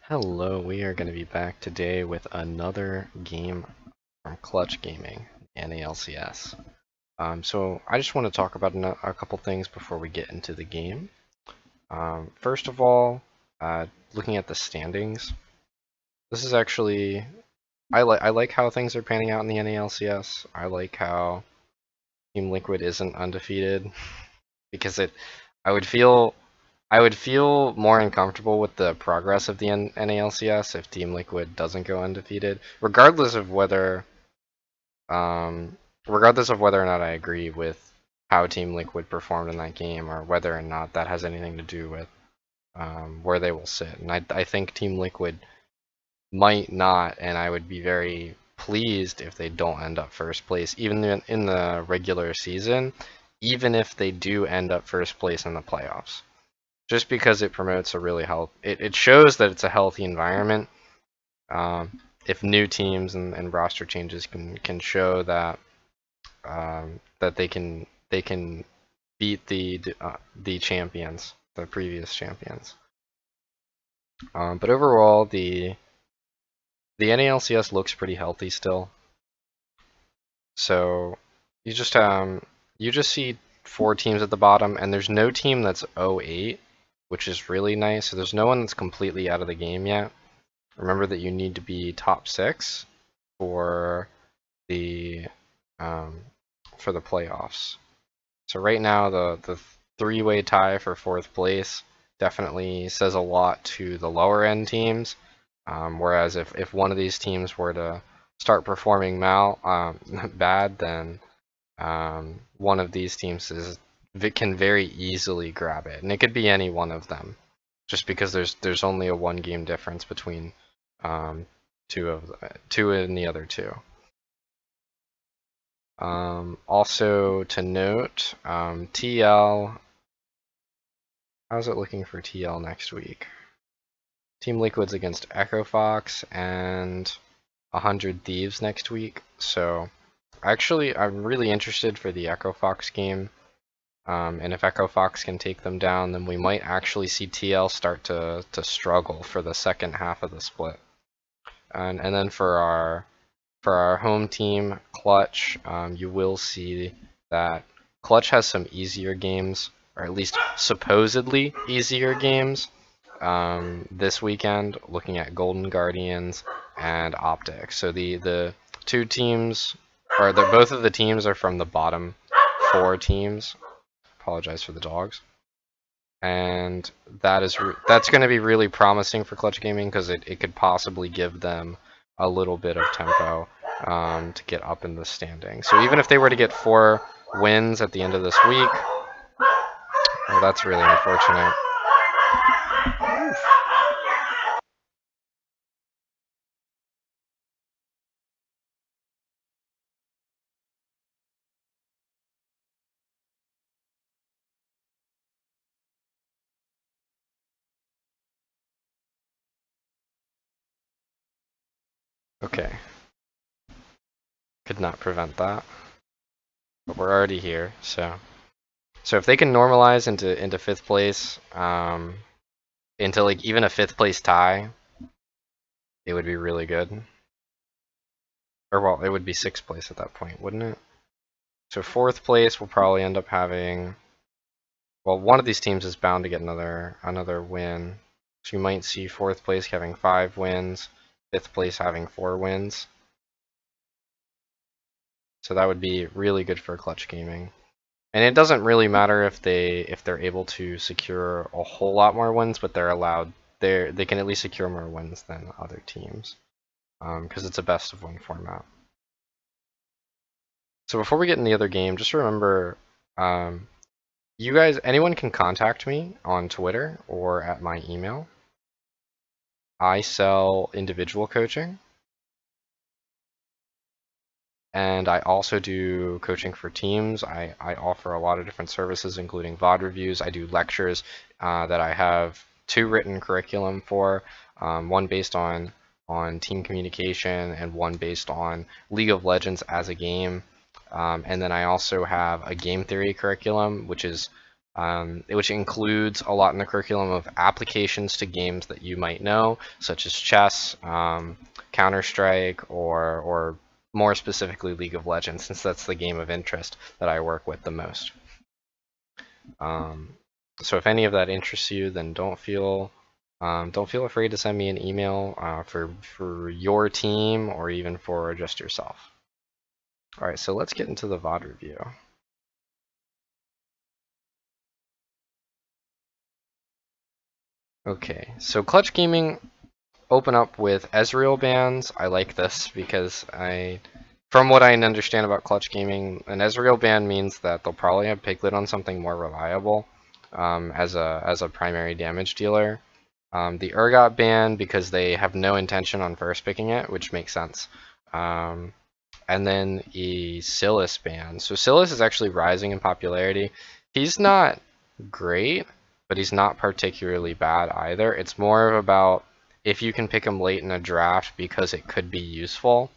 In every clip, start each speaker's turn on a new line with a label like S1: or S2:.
S1: Hello, we are going to be back today with another game from Clutch Gaming, NALCS. So I just want to talk about a couple things before we get into the game. First of all, looking at the standings, this is actually I like how things are panning out in the NALCS. I like how Team Liquid isn't undefeated because I would feel I would feel more uncomfortable with the progress of the NALCS if Team Liquid doesn't go undefeated, regardless of whether or not I agree with how Team Liquid performed in that game, or whether or not that has anything to do with where they will sit. And I think Team Liquid might not, and I would be very pleased if they don't end up first place, even in the regular season, even if they do end up first place in the playoffs. Just because it promotes a really it shows that it's a healthy environment. If new teams and roster changes can show that that they can beat the champions, the previous champions. But overall, the NALCS looks pretty healthy still. So you just see 4 teams at the bottom, and there's no team that's 0-8, which is really nice. So there's no one that's completely out of the game yet. Remember that you need to be top 6 for the playoffs. So right now the 3-way tie for 4th place definitely says a lot to the lower end teams. Whereas if one of these teams were to start performing bad, then one of these teams can very easily grab it, and it could be any one of them, just because there's only a 1 game difference between two and the other 2. Also to note, TL. How's it looking for TL next week? Team Liquid's against Echo Fox and 100 Thieves next week. So actually, I'm really interested for the Echo Fox game. And if Echo Fox can take them down, then we might actually see TL start to struggle for the second half of the split. And then for our home team, Clutch, you will see that Clutch has some easier games, or at least supposedly easier games, this weekend, looking at Golden Guardians and Optic. So the 2 teams, or both of the teams are from the bottom 4 teams. Apologize for the dogs. And that's going to be really promising for Clutch Gaming, because it could possibly give them a little bit of tempo to get up in the standing. So even if they were to get 4 wins at the end of this week, well, that's really unfortunate. Oof. Okay. Could not prevent that. But we're already here, so if they can normalize into 5th place, into like even a 5th place tie, it would be really good. Or well, it would be 6th place at that point, wouldn't it? So 4th place will probably end up having, well, one of these teams is bound to get another win. So you might see 4th place having 5 wins, 5th place having 4 wins. So that would be really good for Clutch Gaming. And it doesn't really matter if they're able to secure a whole lot more wins, but they can at least secure more wins than other teams, because it's a best of 1 format. So before we get in the other game, just remember, you guys, anyone can contact me on Twitter or at my email. I sell individual coaching, and I also do coaching for teams. I offer a lot of different services, including VOD reviews. I do lectures that I have 2 written curriculum for, one based on team communication and one based on League of Legends as a game. And then I also have a game theory curriculum, which is which includes a lot in the curriculum of applications to games that you might know, such as chess, Counter-Strike, or more specifically League of Legends, since that's the game of interest that I work with the most. So if any of that interests you, then don't feel afraid to send me an email for your team or even for just yourself. All right, so let's get into the VOD review. Okay, so Clutch Gaming open up with Ezreal bans. I like this because from what I understand about Clutch Gaming, an Ezreal ban means that they'll probably have Piglet on something more reliable as a primary damage dealer. The Urgot ban because they have no intention on first picking it, which makes sense. And then a Liss ban. So Liss is actually rising in popularity. He's not great, but he's not particularly bad either. It's more about if you can pick him late in a draft because it could be useful.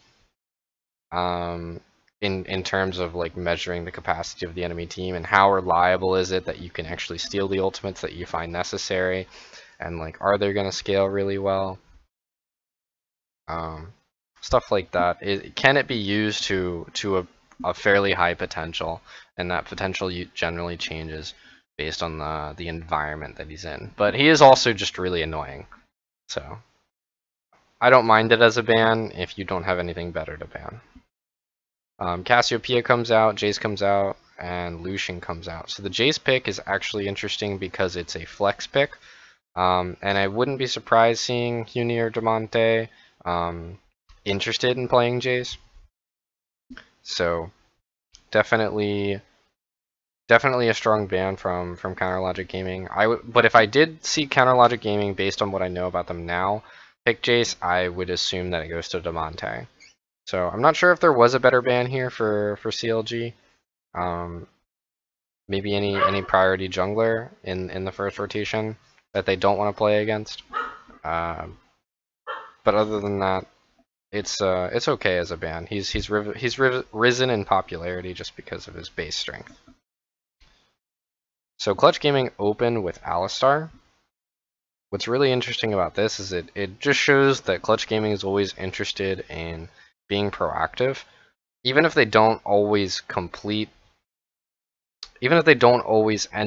S1: In terms of like measuring the capacity of the enemy team and how reliable is it that you can actually steal the ultimates that you find necessary, and like are they going to scale really well? Stuff like that. Can it be used to a fairly high potential, and that potential generally changes based on the environment that he's in. But he is also just really annoying, so I don't mind it as a ban if you don't have anything better to ban. Cassiopeia comes out, Jace comes out, and Lucian comes out. So the Jace pick is actually interesting because it's a flex pick, and I wouldn't be surprised seeing Huni or Demonte interested in playing Jace. So definitely a strong ban from Counterlogic Gaming. But if I did see Counterlogic Gaming based on what I know about them now pick Jace, I would assume that it goes to Demonte. So I'm not sure if there was a better ban here for CLG. Maybe any priority jungler in the first rotation that they don't want to play against. But other than that, it's okay as a ban. He's risen in popularity just because of his base strength. So Clutch Gaming opened with Alistar. What's really interesting about this is it just shows that Clutch Gaming is always interested in being proactive, even if they don't always end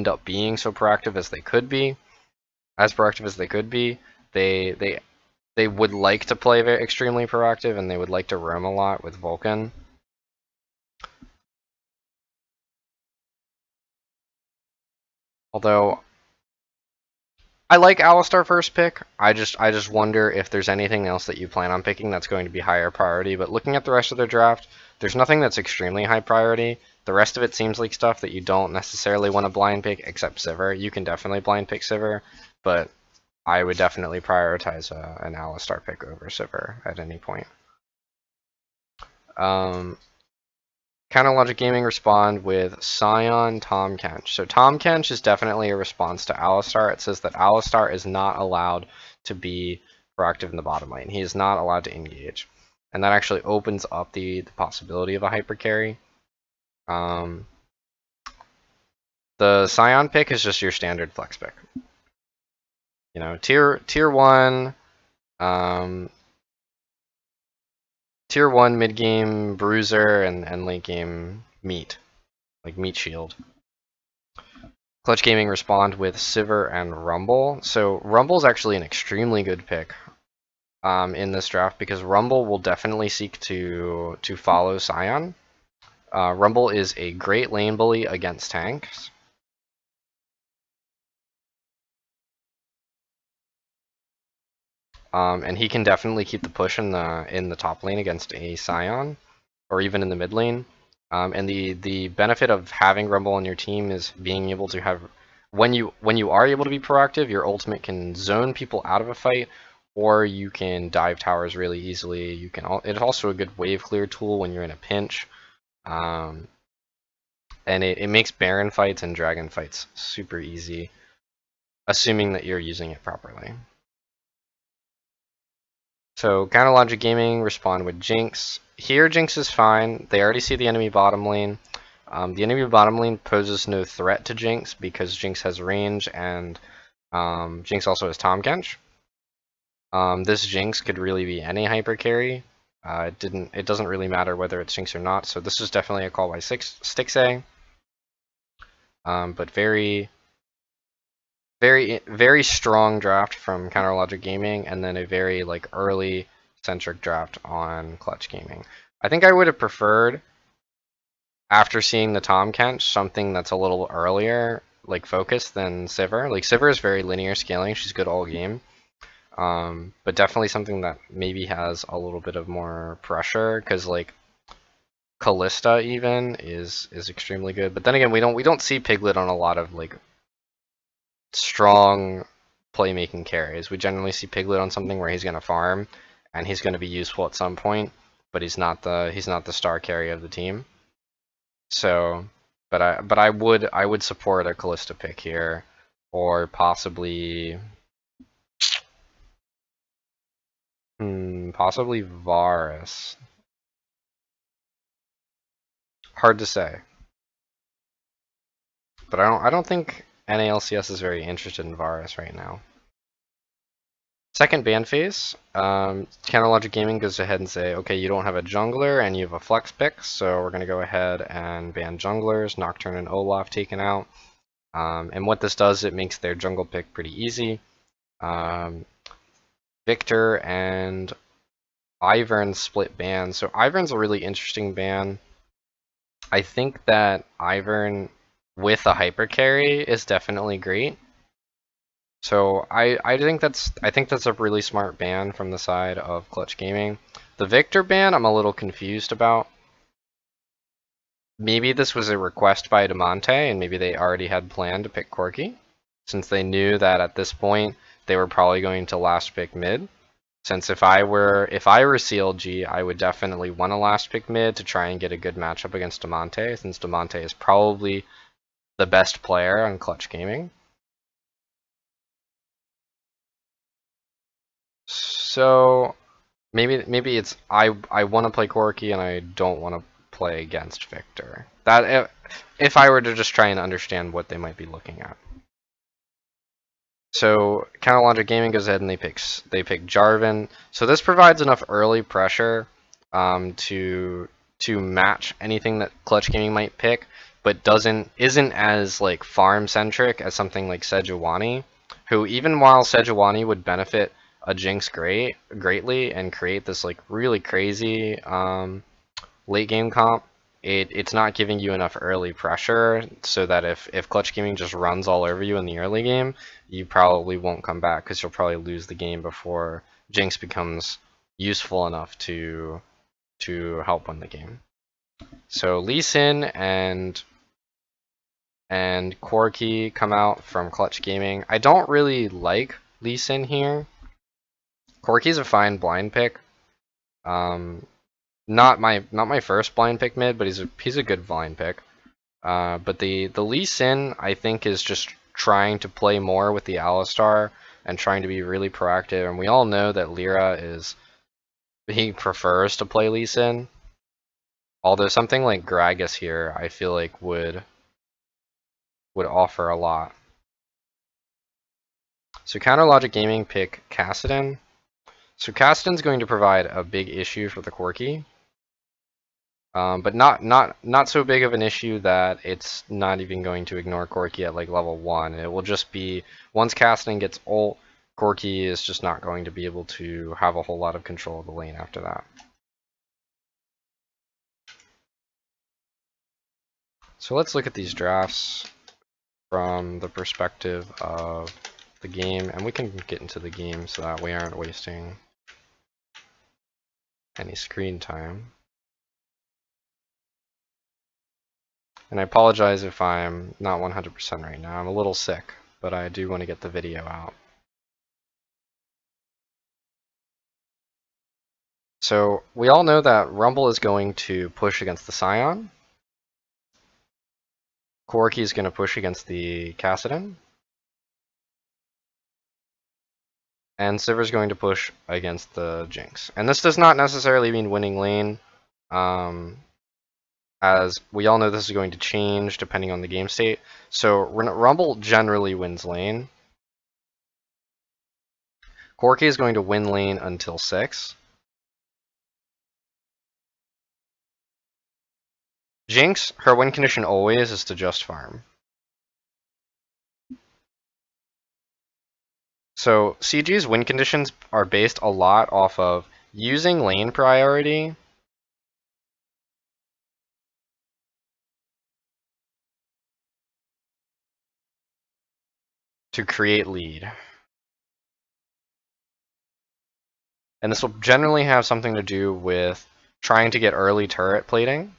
S1: up being so proactive as they could be, they would like to play extremely proactive, and they would like to roam a lot with Vulcan. Although I like Alistar first pick. I just wonder if there's anything else that you plan on picking that's going to be higher priority. But looking at the rest of their draft, there's nothing that's extremely high priority. The rest of it seems like stuff that you don't necessarily want to blind pick, except Sivir. You can definitely blind pick Sivir, but I would definitely prioritize an Alistar pick over Sivir at any point. Counterlogic Gaming respond with Sion Tahm Kench. So Tahm Kench is definitely a response to Alistar. It says that Alistar is not allowed to be proactive in the bottom lane. He is not allowed to engage. And that actually opens up the possibility of a hyper carry. The Sion pick is just your standard flex pick. You know, tier 1 mid game bruiser and late game meat, like meat shield. Clutch Gaming respond with Sivir and Rumble. So Rumble's actually an extremely good pick in this draft because Rumble will definitely seek to follow Sion. Rumble is a great lane bully against tanks. And he can definitely keep the push in the top lane against a Sion, or even in the mid lane. And the benefit of having Rumble on your team is being able to have, when you are able to be proactive, your ultimate can zone people out of a fight, or you can dive towers really easily. It's also a good wave clear tool when you're in a pinch. And it makes Baron fights and Dragon fights super easy, assuming that you're using it properly. So Counterlogic Gaming respond with Jinx. Here Jinx is fine. They already see the enemy bottom lane. The enemy bottom lane poses no threat to Jinx because Jinx has range and Jinx also has Tahm Kench. This Jinx could really be any hyper carry. It doesn't really matter whether it's Jinx or not. So this is definitely a call by Stixxay. But very strong draft from Counter Logic Gaming, and then a very like early centric draft on Clutch Gaming. I think I would have preferred, after seeing the Tahm Kench, something that's a little earlier, like focused than Sivir. Like Sivir is very linear scaling; she's good all game. But definitely something that maybe has a little bit of more pressure, because like Kalista even is extremely good. But then again, we don't see Piglet on a lot of like strong playmaking carries. We generally see Piglet on something where he's gonna farm and he's gonna be useful at some point, but he's not the star carry of the team. So, but I would support a Kalista pick here, or possibly possibly Varus. Hard to say, but I don't think NALCS is very interested in Varus right now. Second ban phase, Counter Logic Gaming goes ahead and say, okay, you don't have a jungler and you have a flex pick, so we're going to go ahead and ban junglers, Nocturne and Olaf taken out. And what this does, it makes their jungle pick pretty easy. Victor and Ivern split ban. So Ivern's a really interesting ban. I think that Ivern with a hyper carry is definitely great. So I think that's a really smart ban from the side of Clutch Gaming. The Victor ban I'm a little confused about. Maybe this was a request by Demonte, and maybe they already had planned to pick Corki, since they knew that at this point they were probably going to last pick mid. Since if I were CLG, I would definitely want to last pick mid to try and get a good matchup against Demonte, since Demonte is probably the best player on Clutch Gaming. So maybe it's I want to play Corki and I don't want to play against Victor. That if I were to just try and understand what they might be looking at. So Counter Logic Gaming goes ahead and they pick Jarvan. So this provides enough early pressure to match anything that Clutch Gaming might pick, but isn't as like farm centric as something like Sejuani, who even while Sejuani would benefit a Jinx greatly and create this like really crazy late game comp, it's not giving you enough early pressure so that if Clutch Gaming just runs all over you in the early game, you probably won't come back because you'll probably lose the game before Jinx becomes useful enough to help win the game. So Lissandra and Corki come out from Clutch Gaming. I don't really like Lissandra here. Corki's a fine blind pick. Not my first blind pick mid, but he's a good blind pick. But the Lissandra I think is just trying to play more with the Alistar and trying to be really proactive. And we all know that Lyra he prefers to play Lissandra. Although something like Gragas here, I feel like would offer a lot. So Counter Logic Gaming pick Kassadin. So Kassadin's going to provide a big issue for the Corki. But not so big of an issue that it's not even going to ignore Corki at like level 1. It will just be, once Kassadin gets ult, Corki is just not going to be able to have a whole lot of control of the lane after that. So let's look at these drafts from the perspective of the game, and we can get into the game so that we aren't wasting any screen time. And I apologize if I'm not 100% right now. I'm a little sick, but I do want to get the video out. So we all know that Rumble is going to push against the Scion. Corki is going to push against the Kassadin. And Sivir is going to push against the Jinx. And this does not necessarily mean winning lane. as we all know this is going to change depending on the game state. So Rumble generally wins lane. Corki is going to win lane until 6. Jinx, her win condition always is to just farm. So CG's win conditions are based a lot off of using lane priority to create lead. And this will generally have something to do with trying to get early turret plating.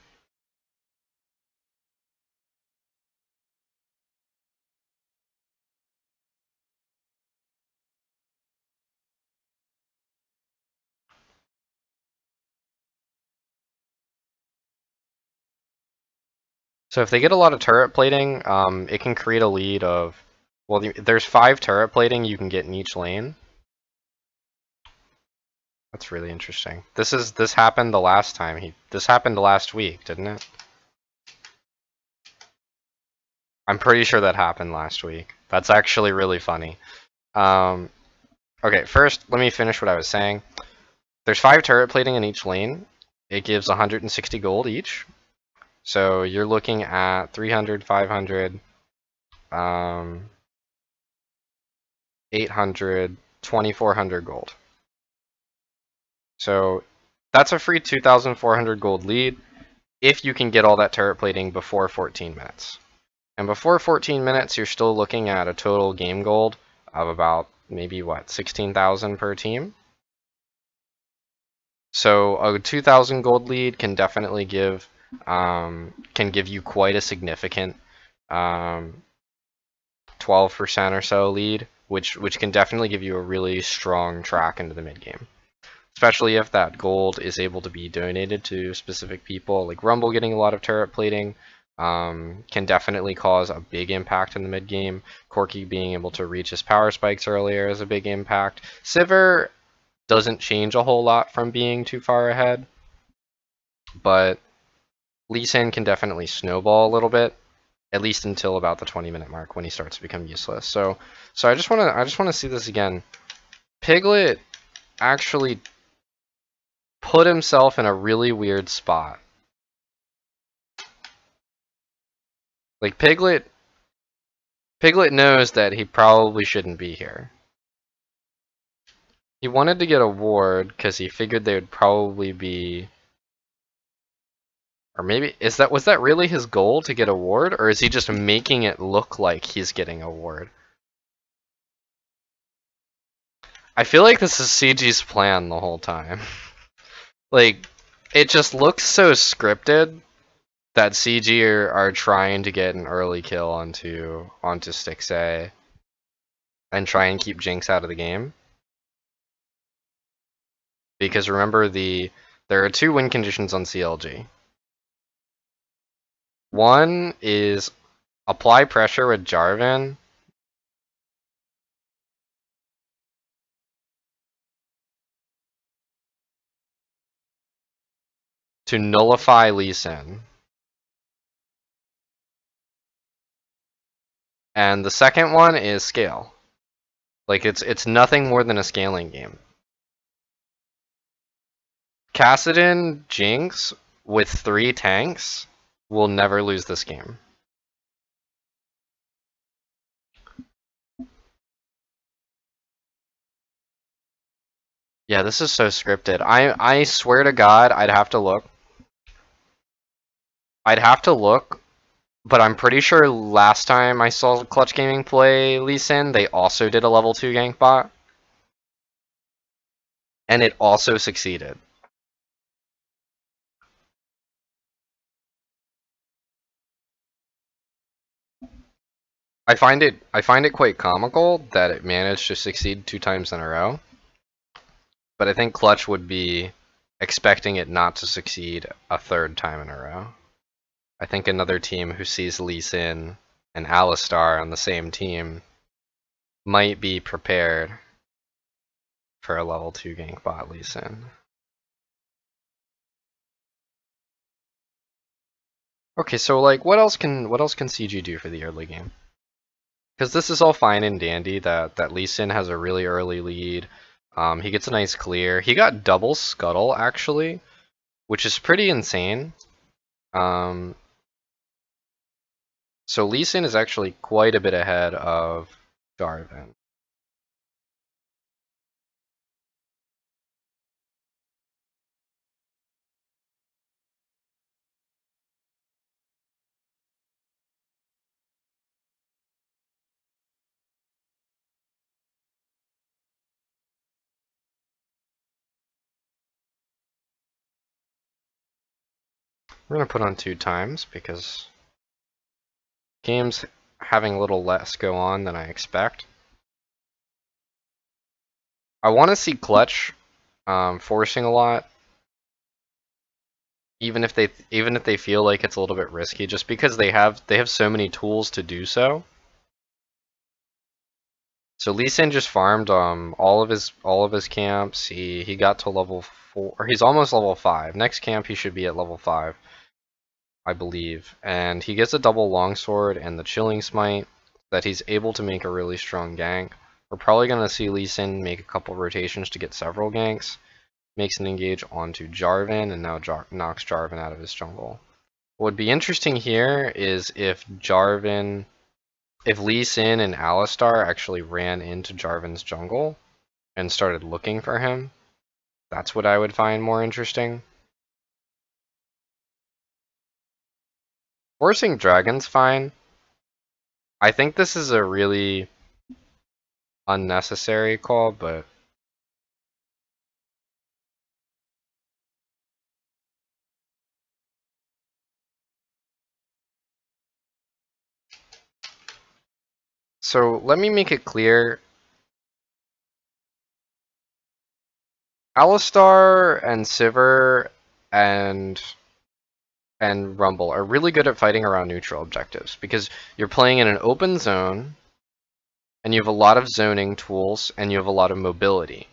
S1: So if they get a lot of turret plating, it can create a lead of, well, there's 5 turret plating you can get in each lane. That's really interesting. This happened the last time this happened last week, didn't it? I'm pretty sure that happened last week. That's actually really funny. Okay, first let me finish what I was saying. There's 5 turret plating in each lane. It gives 160 gold each. So you're looking at 300, 500, 800, 2400 gold. So that's a free 2,400 gold lead if you can get all that turret plating before 14 minutes. And before 14 minutes, you're still looking at a total game gold of about maybe, what, 16,000 per team? So a 2,000 gold lead can definitely give you quite a significant 12% or so lead, which can definitely give you a really strong track into the mid game. Especially if that gold is able to be donated to specific people, like Rumble getting a lot of turret plating can definitely cause a big impact in the mid game. Corki being able to reach his power spikes earlier is a big impact. Sivir doesn't change a whole lot from being too far ahead, but Lissandra can definitely snowball a little bit, at least until about the 20-minute mark when he starts to become useless. So I just want to see this again. Piglet actually put himself in a really weird spot. Like Piglet knows that he probably shouldn't be here. He wanted to get a ward because he figured they would probably be, or maybe was that really his goal, to get a ward, or is he just making it look like he's getting a ward? I feel like this is CG's plan the whole time. Like, it just looks so scripted that CG are trying to get an early kill onto Stix A and try and keep Jinx out of the game. Because remember, there are 2 win conditions on CLG. One is apply pressure with Jarvan to nullify Lissandra. And the second one is scale. Like it's nothing more than a scaling game. Kassadin Jinx with 3 tanks will never lose this game. Yeah, this is so scripted. I swear to God, I'd have to look. But I'm pretty sure last time I saw Clutch Gaming play Lee Sin, they also did a level 2 gank bot. And it also succeeded. I find it quite comical that it managed to succeed 2 times in a row. But I think Clutch would be expecting it not to succeed a 3rd time in a row. I think another team who sees Lee Sin and Alistar on the same team might be prepared for a level 2 gank bot Lee Sin. Okay, so like what else can CG do for the early game? Because this is all fine and dandy that Lissandra has a really early lead. He gets a nice clear. He got double scuttle actually, which is pretty insane. So Lissandra is actually quite a bit ahead of Jarvan. We're gonna put on 2 times because game's having a little less go on than I expect. I want to see Clutch forcing a lot, even if they feel like it's a little bit risky, just because they have so many tools to do so. So Lissandra just farmed all of his camps. He got to level 4, or he's almost level 5. Next camp he should be at level 5, I believe. And he gets a double longsword and the chilling smite that he's able to make a really strong gank. We're probably gonna see Lissandra make a couple rotations to get several ganks. Makes an engage onto Jarvan and now knocks Jarvan out of his jungle. What would be interesting here is if Lissandra and Alistar actually ran into Jarvan's jungle and started looking for him. That's what I would find more interesting. Forcing Dragon's fine. I think this is a really unnecessary call, but so let me make it clear. Alistar and Sivir and Rumble are really good at fighting around neutral objectives because you're playing in an open zone and you have a lot of zoning tools and you have a lot of mobility.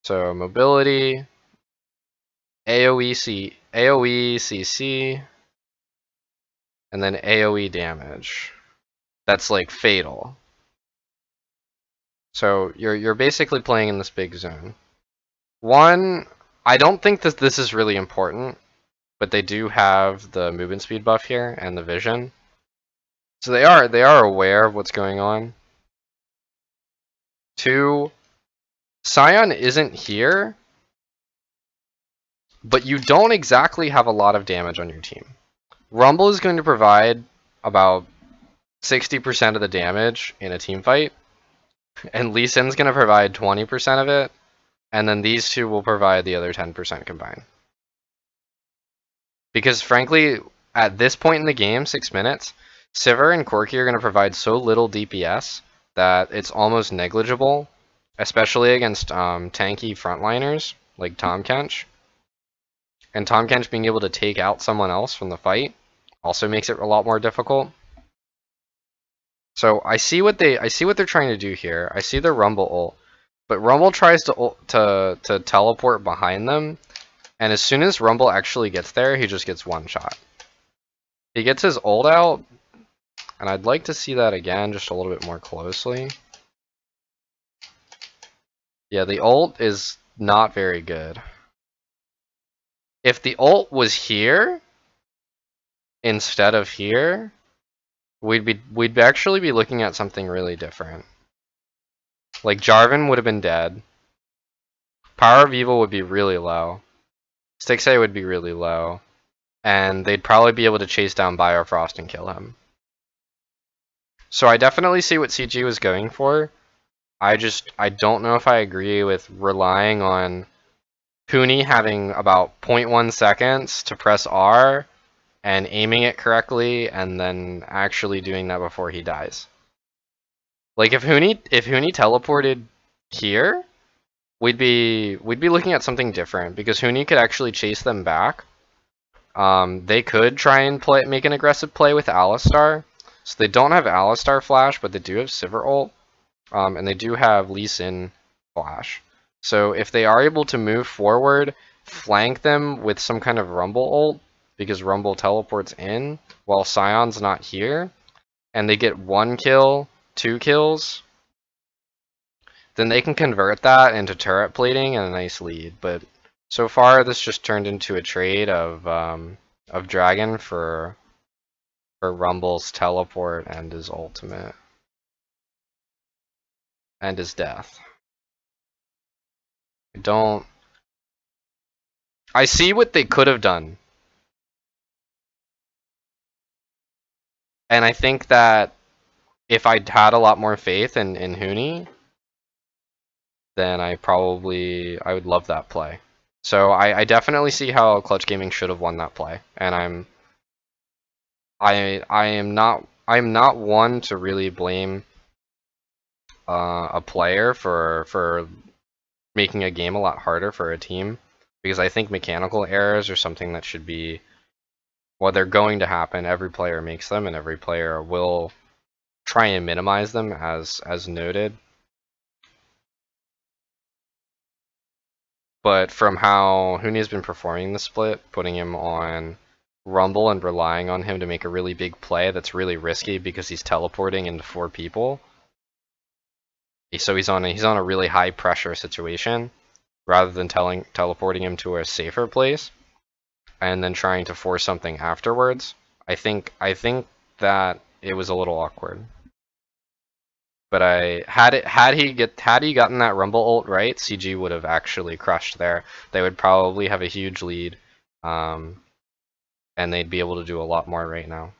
S1: So mobility, AoE CC, and then AoE damage. That's like fatal. So you're basically playing in this big zone. One, I don't think that this is really important, but they do have the movement speed buff here and the vision. So they are aware of what's going on. 2, Sion isn't here, but you don't exactly have a lot of damage on your team. Rumble is going to provide about 60% of the damage in a team fight, and Lissandra's going to provide 20% of it, and then these two will provide the other 10% combined. Because frankly, at this point in the game, 6 minutes, Sivir and Corki are going to provide so little DPS that it's almost negligible, especially against tanky frontliners like Tahm Kench. And Tahm Kench being able to take out someone else from the fight also makes it a lot more difficult. So I see what they're trying to do here. I see the Rumble ult, but Rumble tries to teleport behind them, and as soon as Rumble actually gets there, he just gets one shot. He gets his ult out, and I'd like to see that again just a little bit more closely. Yeah, the ult is not very good. If the ult was here instead of here, we'd actually be looking at something really different. Like Jarvan would have been dead. Power of Evil would be really low. Stixxay would be really low. And they'd probably be able to chase down Biofrost and kill him. So I definitely see what CG was going for. I don't know if I agree with relying on Huni having about 0.1 seconds to press R and aiming it correctly and then actually doing that before he dies. Like if Huni teleported here, we'd be looking at something different because Huni could actually chase them back. They could try and make an aggressive play with Alistar. So they don't have Alistar flash, but they do have Sivir ult. And they do have Lissandra flash. So if they are able to move forward, flank them with some kind of Rumble ult, because Rumble teleports in while Scion's not here, and they get 1 kill, 2 kills, then they can convert that into turret plating and a nice lead. But so far, this just turned into a trade of Dragon for Rumble's teleport and his ultimate. And his death. I see what they could have done. And I think that if I'd had a lot more faith in Huni, then I would love that play. So I definitely see how Clutch Gaming should have won that play. And I am not one to really blame a player for making a game a lot harder for a team, because I think mechanical errors are something that should be, well, they're going to happen. Every player makes them, and every player will try and minimize them, as noted. But from how Huni has been performing the split, putting him on Rumble and relying on him to make a really big play that's really risky because he's teleporting into 4 people. So he's on a really high pressure situation, rather than teleporting him to a safer place and then trying to force something afterwards. I think that it was a little awkward. But had he gotten that Rumble ult right, CG would have actually crushed there. They would probably have a huge lead, and they'd be able to do a lot more right now.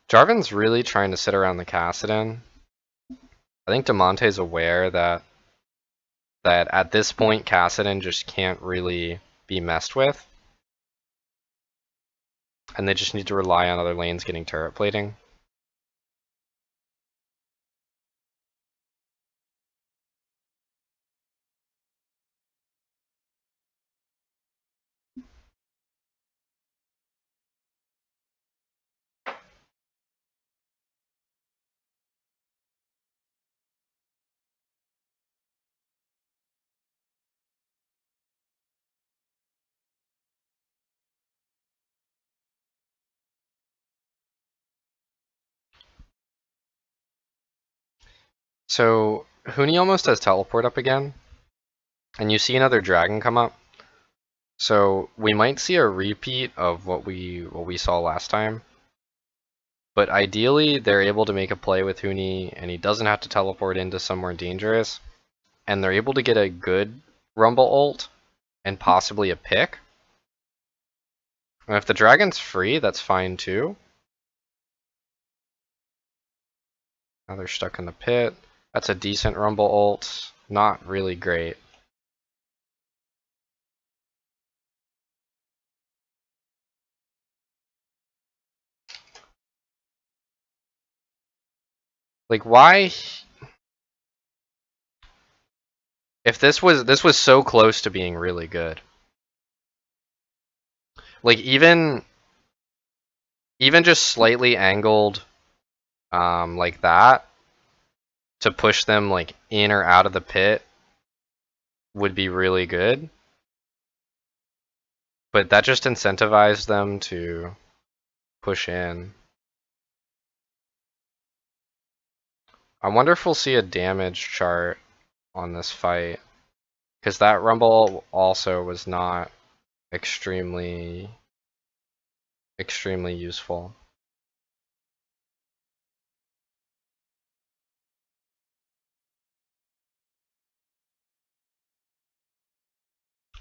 S1: Jarvan's really trying to sit around the Kassadin. I think Demonte's aware that at this point Kassadin just can't really be messed with. And they just need to rely on other lanes getting turret plating. So Huni almost has teleport up again, and you see another dragon come up. So we might see a repeat of what we saw last time. But ideally, they're able to make a play with Huni, and he doesn't have to teleport into somewhere dangerous. And they're able to get a good Rumble ult, and possibly a pick. And if the dragon's free, that's fine too. Now they're stuck in the pit. That's a decent Rumble ult. Not really great. Like, why? If this was so close to being really good. Like, even just slightly angled like that to push them like in or out of the pit would be really good. But that just incentivized them to push in. I wonder if we'll see a damage chart on this fight, because that Rumble also was not extremely useful.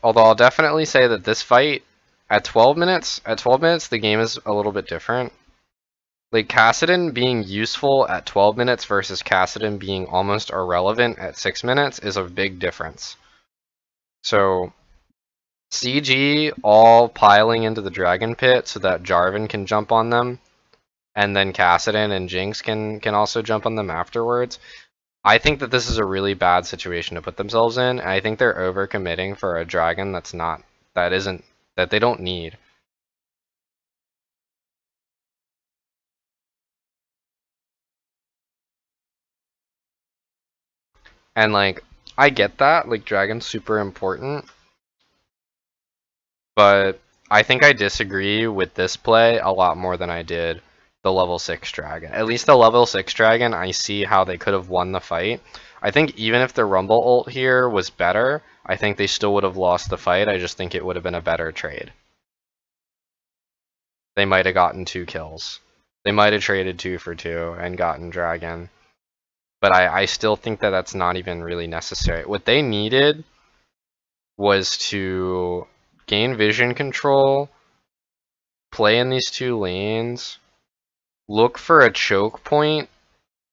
S1: Although I'll definitely say that this fight at 12 minutes, the game is a little bit different. Like, Kassadin being useful at 12 minutes versus Kassadin being almost irrelevant at 6 minutes is a big difference. So, CG all piling into the Dragon Pit so that Jarvan can jump on them, and then Kassadin and Jinx can also jump on them afterwards. I think that this is a really bad situation to put themselves in. I think they're overcommitting for a dragon that they don't need. And like, I get that, like dragon's super important, but I think I disagree with this play a lot more than I did the level 6 dragon. At least the level 6 dragon, I see how they could have won the fight. I think even if the Rumble ult here was better, I think they still would have lost the fight. I just think it would have been a better trade. They might have gotten 2 kills. They might have traded 2 for 2 and gotten dragon. But I still think that that's not even really necessary. What they needed was to gain vision control, play in these 2 lanes, look for a choke point,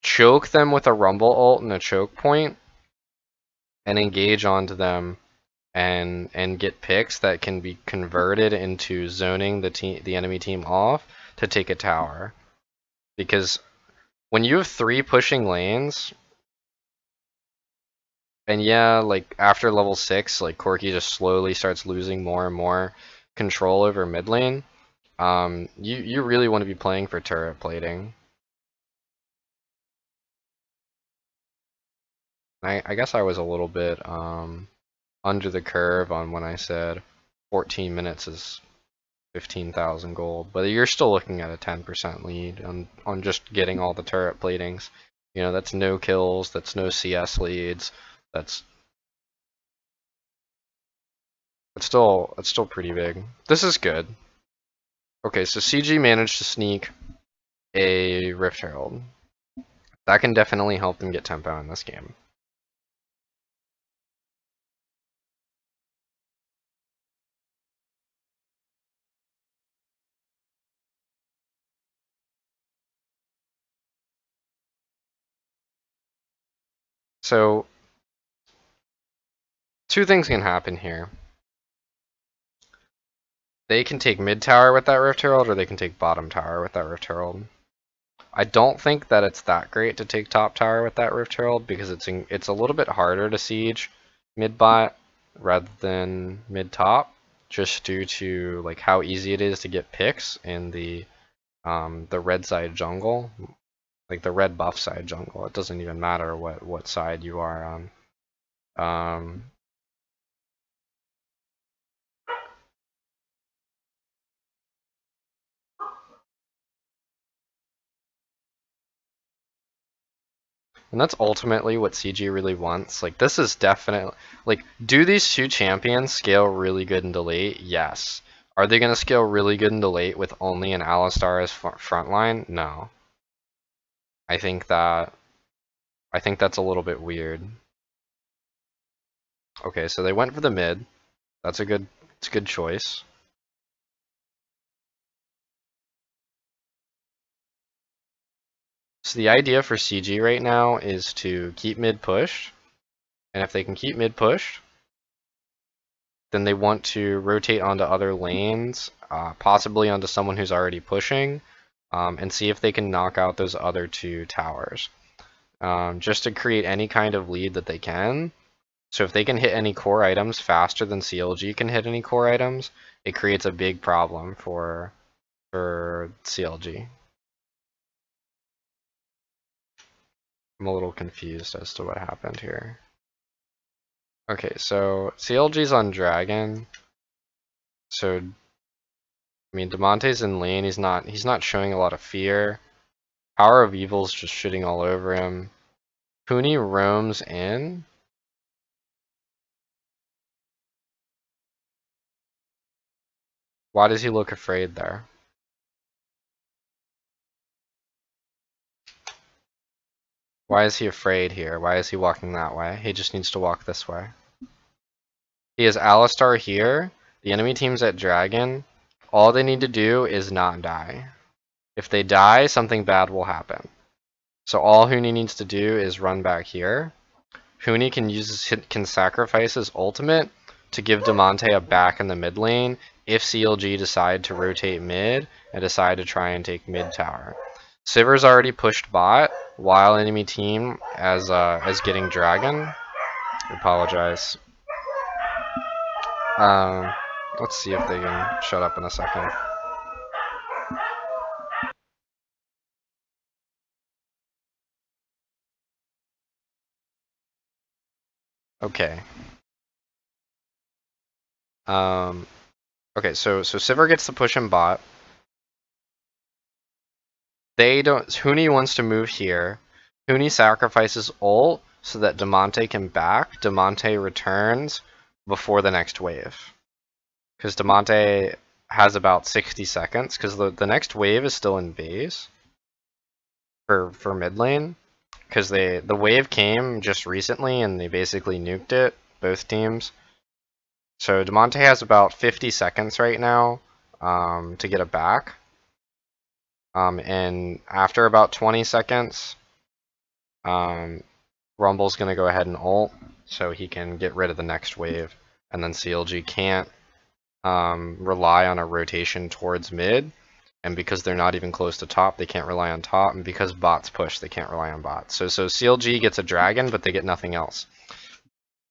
S1: choke them with a Rumble ult and a choke point, and engage onto them and get picks that can be converted into zoning the enemy team off to take a tower. Because when you have 3 pushing lanes, and yeah, like after level 6, like Corki just slowly starts losing more and more control over mid lane, you really want to be playing for turret plating. I guess I was a little bit under the curve on when I said 14 minutes is 15,000 gold, but you're still looking at a 10% lead on just getting all the turret platings. You know, that's no kills, that's no CS leads, that's still pretty big. This is good. Okay, so CG managed to sneak a Rift Herald. That can definitely help them get tempo in this game. So, 2 things can happen here. They can take mid tower with that Rift Herald, or they can take bottom tower with that Rift Herald. I don't think that it's that great to take top tower with that Rift Herald, because it's a little bit harder to siege mid bot rather than mid top, just due to like how easy it is to get picks in the red side jungle, like the red buff side jungle. It doesn't even matter what side you are on. And that's ultimately what CG really wants. Like, this is definitely... Like, do these 2 champions scale really good into late? Yes. Are they going to scale really good into late with only an Alistar as frontline? No. I think that's a little bit weird. Okay, so they went for the mid. It's a good choice. So the idea for CG right now is to keep mid pushed, and if they can keep mid pushed, then they want to rotate onto other lanes, possibly onto someone who's already pushing, and see if they can knock out those other 2 towers, just to create any kind of lead that they can. So if they can hit any core items faster than CLG can hit any core items, it creates a big problem for CLG. I'm a little confused as to what happened here. Okay, so CLG's on Dragon. So I mean, Damonte's in lane. He's not showing a lot of fear. Power of Evil's just shitting all over him. Huni roams in. Why does he look afraid there? Why is he afraid here? Why is he walking that way? He just needs to walk this way. He has Alistar here. The enemy team's at Dragon. All they need to do is not die. If they die, something bad will happen. So all Huni needs to do is run back here. Huni can sacrifice his ultimate to give Damonte a back in the mid lane if CLG decide to rotate mid and decide to try and take mid tower. Sivir's already pushed bot, while enemy team as getting dragon. I apologize. Let's see if they can shut up in a second. Okay. Okay, so Sivir gets to push in bot. They don't. Huni wants to move here. Huni sacrifices ult so that Damonte can back. Damonte returns before the next wave. Because Damonte has about 60 seconds, because the next wave is still in base for mid lane. Because the wave came just recently and they basically nuked it, both teams. So Damonte has about 50 seconds right now to get it back. And after about 20 seconds, Rumble's going to go ahead and ult so he can get rid of the next wave. And then CLG can't rely on a rotation towards mid. And because they're not even close to top, they can't rely on top. And because bots push, they can't rely on bots. So CLG gets a dragon, but they get nothing else.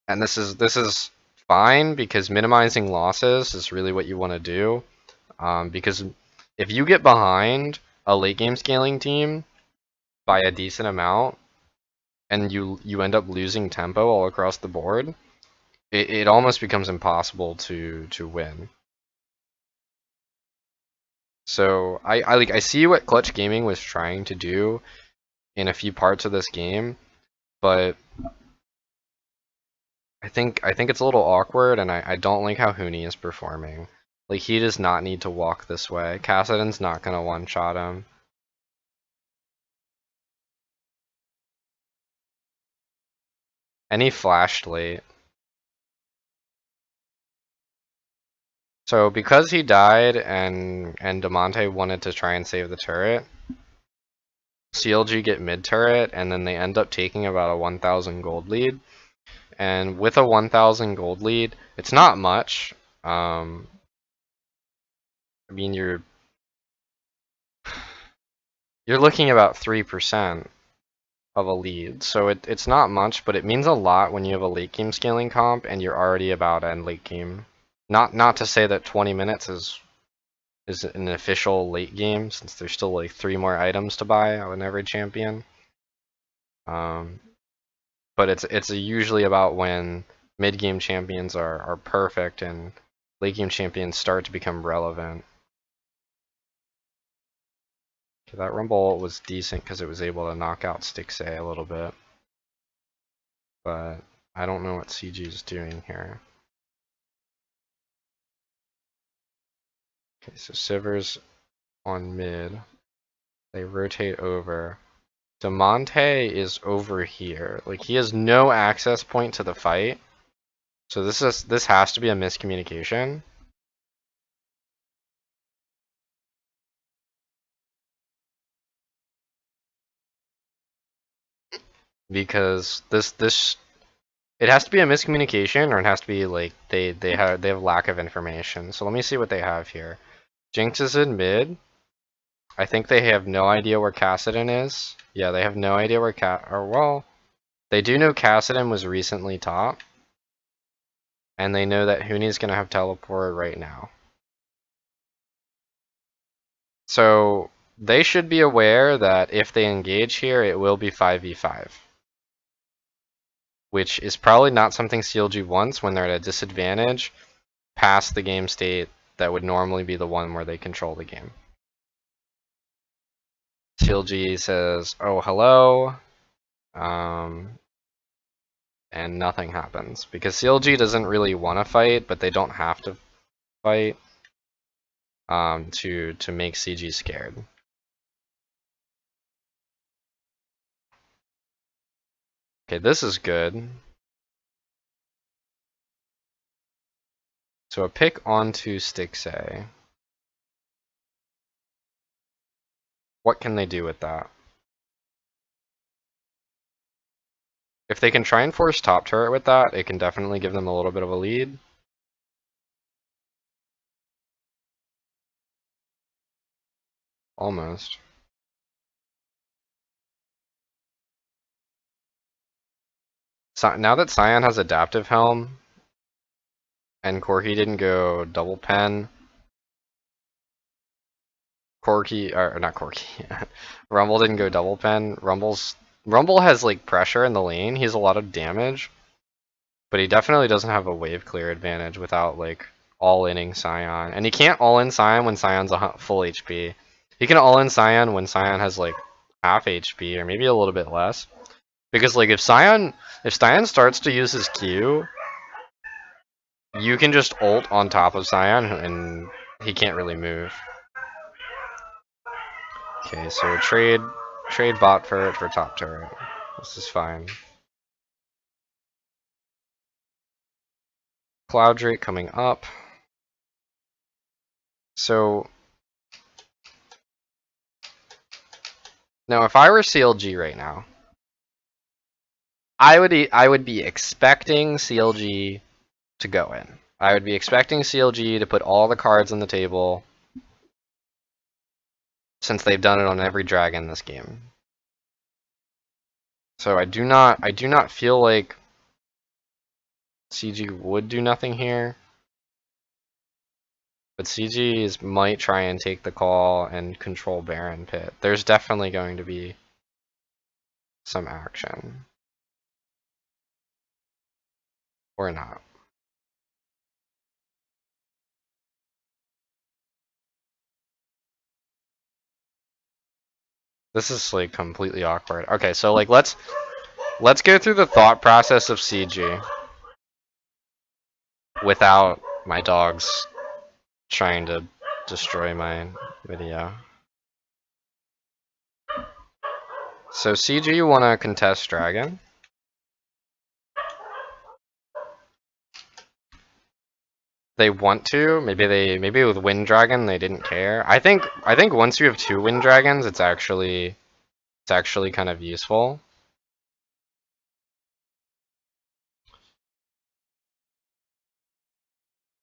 S1: And this is fine because minimizing losses is really what you want to do. Because if you get behind a late game scaling team by a decent amount, and you end up losing tempo all across the board, it almost becomes impossible to win. So I see what Clutch Gaming was trying to do in a few parts of this game, but I think it's a little awkward, and I don't like how Huni is performing. Like, he does not need to walk this way. Kassadin's not gonna one-shot him. And he flashed late. So because he died and Damonte wanted to try and save the turret, CLG get mid turret, and then they end up taking about a 1,000 gold lead. And with a 1,000 gold lead, it's not much. I mean, you're looking about 3% of a lead, so it's not much, but it means a lot when you have a late game scaling comp and you're already about end late game. Not to say that 20 minutes is an official late game, since there's still like 3 more items to buy on every champion. But it's usually about when mid game champions are perfect and late game champions start to become relevant. Okay, that Rumble was decent because it was able to knock out Stixay a little bit, but I don't know what CG is doing here. Okay, so Sivir's on mid. They rotate over. Damonte is over here. Like, he has no access point to the fight. So this has to be a miscommunication. Because it has to be a miscommunication, or it has to be like they have lack of information. So let me see what they have here. Jinx is in mid. I think they have no idea where Kassadin is. Yeah, they have no idea where well, they do know Kassadin was recently top. And they know that Huni's gonna have teleport right now. So they should be aware that if they engage here, it will be 5v5. Which is probably not something CLG wants when they're at a disadvantage past the game state that would normally be the one where they control the game. CLG says, oh, hello, and nothing happens. Because CLG doesn't really want to fight, but they don't have to fight to make CG scared. Okay, this is good. So a pick onto Stixay. What can they do with that? If they can try and force top turret with that, it can definitely give them a little bit of a lead. Almost. So now that Cyan has Adaptive Helm, and Corki didn't go double pen, Corki, or not Corki, Rumble didn't go double pen. Rumble has like pressure in the lane. He has a lot of damage, but he definitely doesn't have a wave clear advantage without like all-inning Cyan. And he can't all-in Cyan when Cyan's a full HP. He can all-in Cyan when Cyan has like half HP or maybe a little bit less. Because like if Cyan starts to use his Q, you can just ult on top of Cyan and he can't really move. Okay, so trade bot for top turret. This is fine. Cloud Drake coming up. So now if I were CLG right now, I would be expecting CLG to go in. I would be expecting CLG to put all the cards on the table since they've done it on every dragon this game. So I do not feel like CG would do nothing here. But CG might try and take the call and control Baron Pit. There's definitely going to be some action. Or not. This is like completely awkward. Okay, so like let's go through the thought process of CG without my dogs trying to destroy my video. So CG, you want to contest dragon. They want to. Maybe with Wind Dragon they didn't care. I think once you have 2 Wind Dragons, it's actually kind of useful.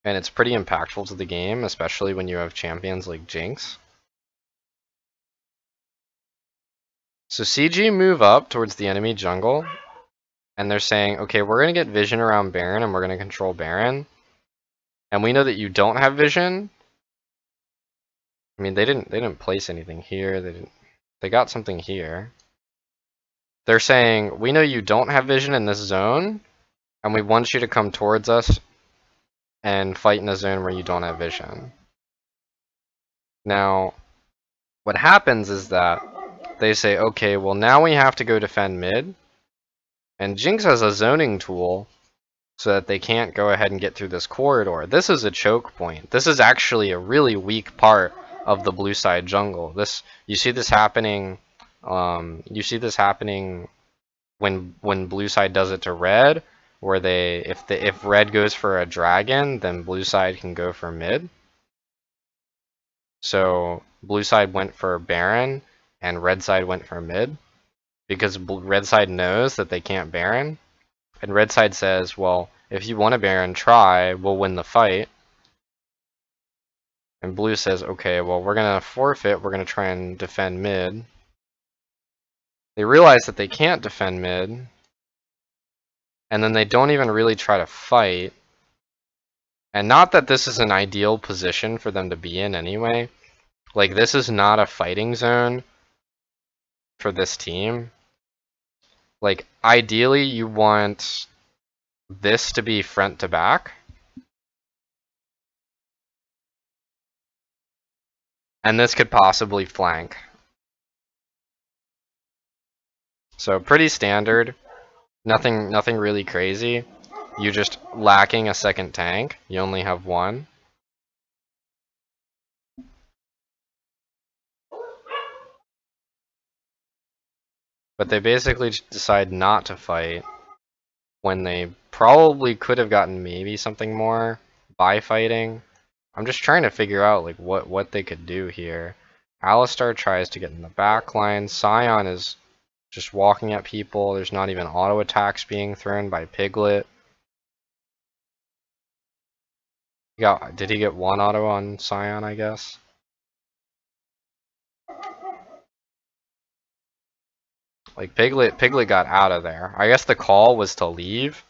S1: And it's pretty impactful to the game, especially when you have champions like Jinx. So CG move up towards the enemy jungle, and they're saying, okay, we're gonna get vision around Baron, and we're gonna control Baron. And we know that you don't have vision. I mean, they didn't place anything here. They got something here. They're saying, we know you don't have vision in this zone, and we want you to come towards us and fight in a zone where you don't have vision. Now, what happens is that they say, okay, well now we have to go defend mid, and Jinx has a zoning tool so that they can't go ahead and get through this corridor. This is a choke point. This is actually a really weak part of the blue side jungle. You see this happening. You see this happening when blue side does it to red, where if red goes for a dragon, then blue side can go for mid. So blue side went for Baron and red side went for mid because red side knows that they can't Baron, and red side says, well, if you want a Baron, try, we'll win the fight. And blue says, okay, well, we're gonna forfeit, we're gonna try and defend mid. They realize that they can't defend mid, and then they don't even really try to fight. And not that this is an ideal position for them to be in anyway. Like, this is not a fighting zone for this team. Like, ideally you want this to be front to back. And this could possibly flank. So pretty standard. Nothing really crazy. You just lacking a second tank. You only have one. But they basically decide not to fight when they probably could have gotten maybe something more by fighting. I'm just trying to figure out like what they could do here. Alistar tries to get in the back line. Sion is just walking at people. There's not even auto attacks being thrown by Piglet. Did he get one auto on Sion, I guess? Like Piglet got out of there. I guess the call was to leave.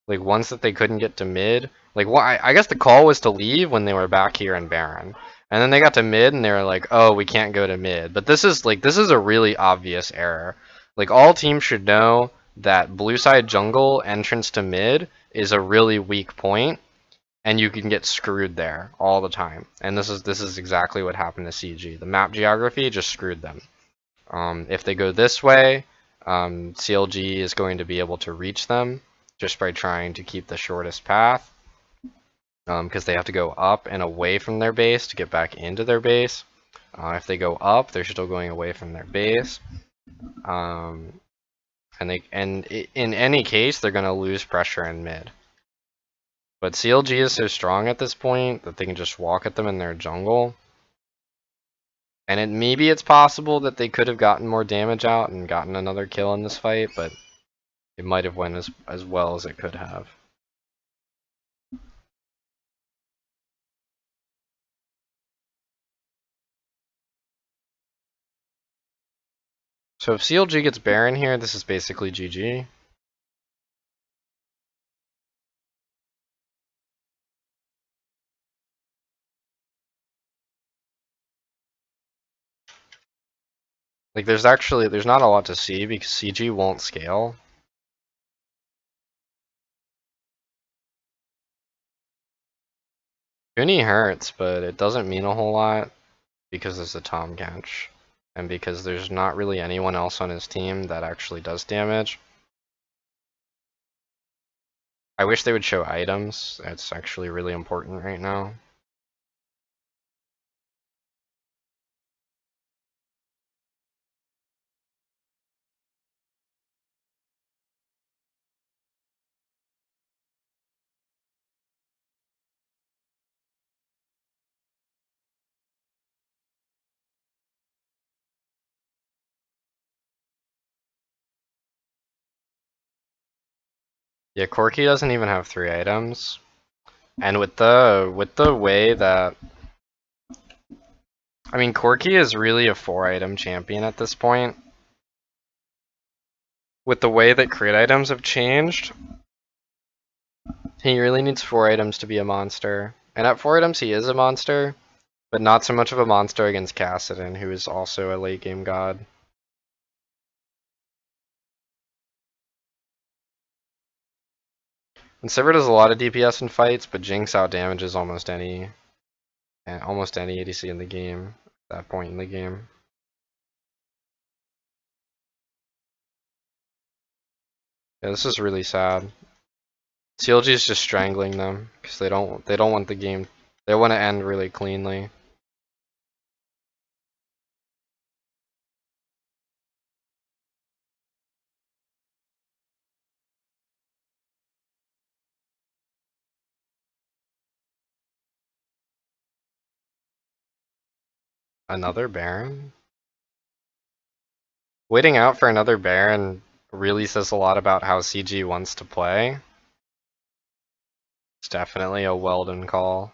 S1: Like once that they couldn't get to mid. Like I guess the call was to leave when they were back here in Baron. And then they got to mid and they were like, oh, we can't go to mid. But this is a really obvious error. Like all teams should know that blue side jungle entrance to mid is a really weak point, and you can get screwed there all the time. And this is exactly what happened to CG. The map geography just screwed them. If they go this way, CLG is going to be able to reach them just by trying to keep the shortest path, because they have to go up and away from their base to get back into their base. If they go up, they're still going away from their base. And in any case, they're going to lose pressure in mid. But CLG is so strong at this point that they can just walk at them in their jungle. And maybe it's possible that they could have gotten more damage out and gotten another kill in this fight, but it might have went as well as it could have. So if CLG gets Baron here, this is basically GG. Like there's not a lot to see because CG won't scale. Uni hurts, but it doesn't mean a whole lot because there's a Tom catch. And because there's not really anyone else on his team that actually does damage. I wish they would show items. That's actually really important right now. Yeah, Corki doesn't even have 3 items. And with the way that, I mean, Corki is really a 4-item champion at this point. With the way that crit items have changed, he really needs 4 items to be a monster. And at 4 items he is a monster, but not so much of a monster against Kassadin, who is also a late game god. And Sivir does a lot of DPS in fights, but Jinx outdamages almost any ADC in the game at that point in the game. Yeah, this is really sad. CLG is just strangling them because they don't want the game. They want to end really cleanly. Another Baron? Waiting out for another Baron really says a lot about how CG wants to play. It's definitely a well-done call.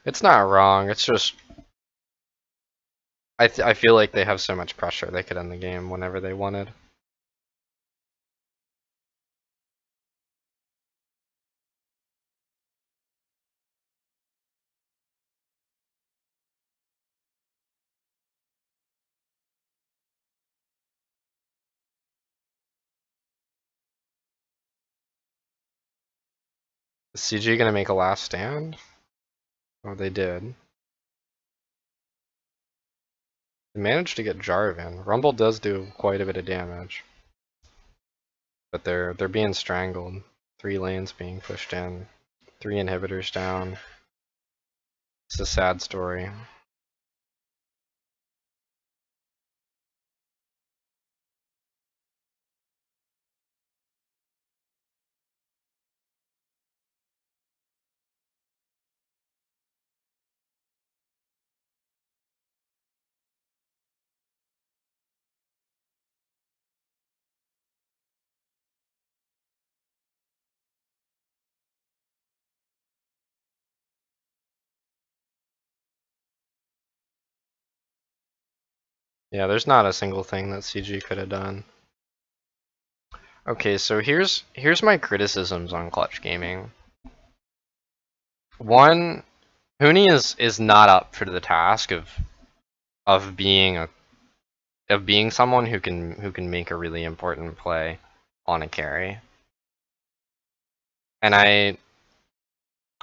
S1: It's not wrong, it's just I feel like they have so much pressure they could end the game whenever they wanted. Is CG gonna make a last stand? Oh, they did. They managed to get Jarvan. Rumble does do quite a bit of damage. But they're being strangled. 3 lanes being pushed in. 3 inhibitors down. It's a sad story. Yeah, there's not a single thing that CG could have done. Okay, so here's my criticisms on Clutch Gaming. One, Huni is not up for the task of being someone who can make a really important play on a carry. And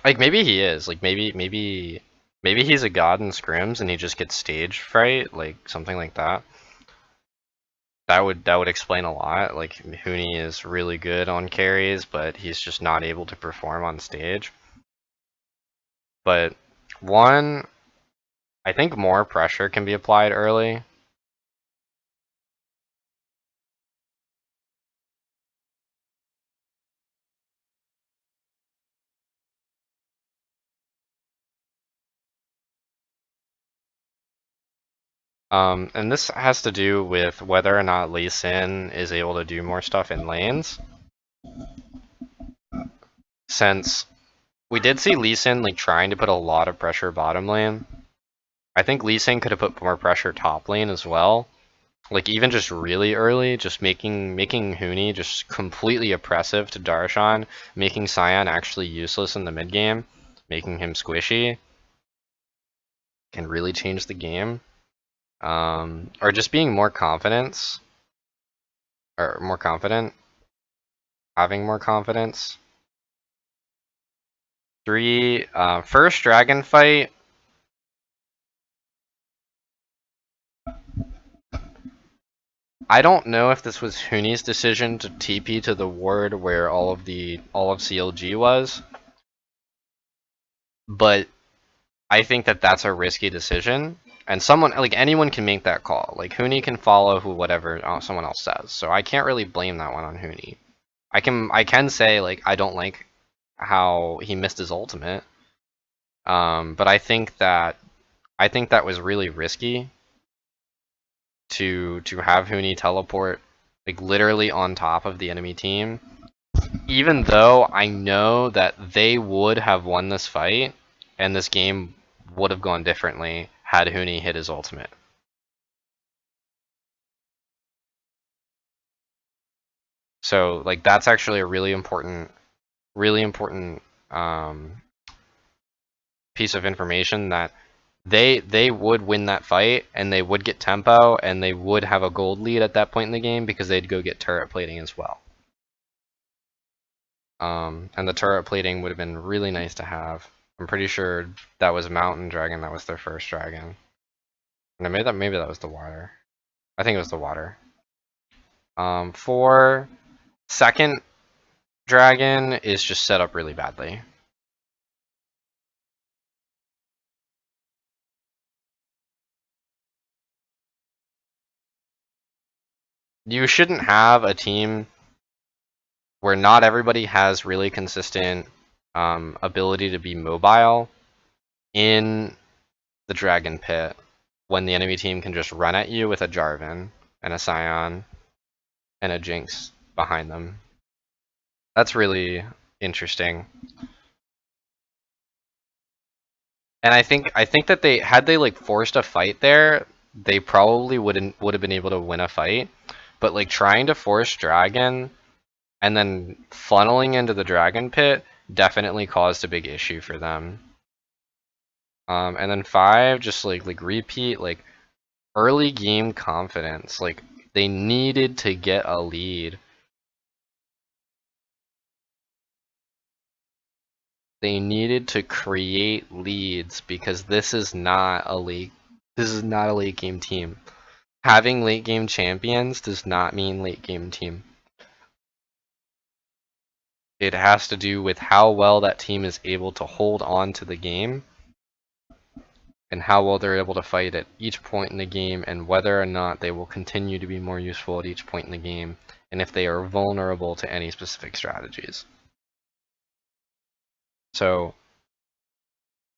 S1: maybe he is, maybe he's a god in scrims and he just gets stage fright, like something like that. That would explain a lot. Like Huni is really good on carries, but he's just not able to perform on stage. But one, I think more pressure can be applied early. And this has to do with whether or not Lissandra is able to do more stuff in lanes. Since we did see Lissandra like trying to put a lot of pressure bottom lane, I think Lissandra could have put more pressure top lane as well. Like even just really early, just making Huni just completely oppressive to Darshan, making Sion actually useless in the mid game, making him squishy, can really change the game. Or just being more confident, having more confidence. 3, first dragon fight. I don't know if this was Huni's decision to TP to the ward where all of CLG was, but I think that that's a risky decision. And anyone can make that call. Like Huni can follow whatever someone else says. So I can't really blame that one on Huni. I can say like I don't like how he missed his ultimate. But I think that was really risky to have Huni teleport like literally on top of the enemy team. Even though I know that they would have won this fight and this game would have gone differently had Huni hit his ultimate. So like that's actually a really important piece of information, that they would win that fight and they would get tempo and they would have a gold lead at that point in the game because they'd go get turret plating as well. And the turret plating would have been really nice to have. I'm pretty sure that was Mountain Dragon, that was their first dragon. And maybe that was the water. I think it was the water. For second dragon is just set up really badly. You shouldn't have a team where not everybody has really consistent ability to be mobile in the dragon pit when the enemy team can just run at you with a Jarvan and a Sion and a Jinx behind them. That's really interesting. And I think that had they like forced a fight there, they probably would have been able to win a fight. But like trying to force dragon and then funneling into the dragon pit definitely caused a big issue for them. And then 5, just like repeat like early game confidence. Like they needed to get a lead. They needed to create leads because this is not a late game team. Having late game champions does not mean late game team. It has to do with how well that team is able to hold on to the game and how well they're able to fight at each point in the game, and whether or not they will continue to be more useful at each point in the game, and if they are vulnerable to any specific strategies. So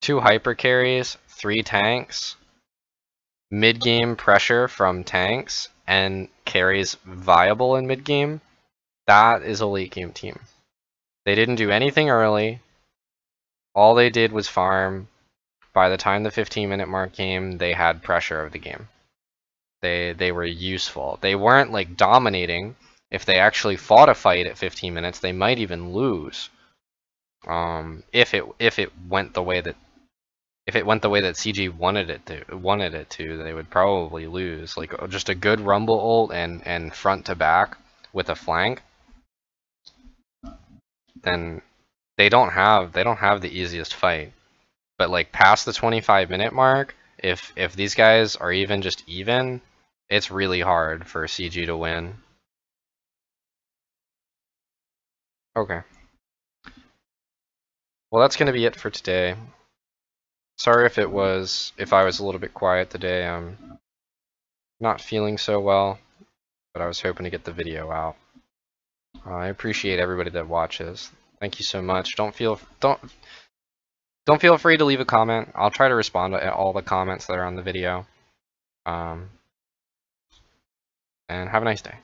S1: 2 hyper carries, 3 tanks, mid-game pressure from tanks, and carries viable in mid-game. That is a late game team. They didn't do anything early. All they did was farm. By the time the 15-minute mark came, they had pressure of the game. They were useful. They weren't like dominating. If they actually fought a fight at 15 minutes, they might even lose. If it went the way that CG wanted it to, they would probably lose. Like just a good rumble ult and front to back with a flank, then they don't have the easiest fight. But like past the 25-minute mark, if these guys are even just even, it's really hard for CG to win. Okay. Well, that's gonna be it for today. Sorry if I was a little bit quiet today. I'm not feeling so well, but I was hoping to get the video out. I appreciate everybody that watches. Thank you so much. Don't feel free to leave a comment. I'll try to respond to all the comments that are on the video. And have a nice day.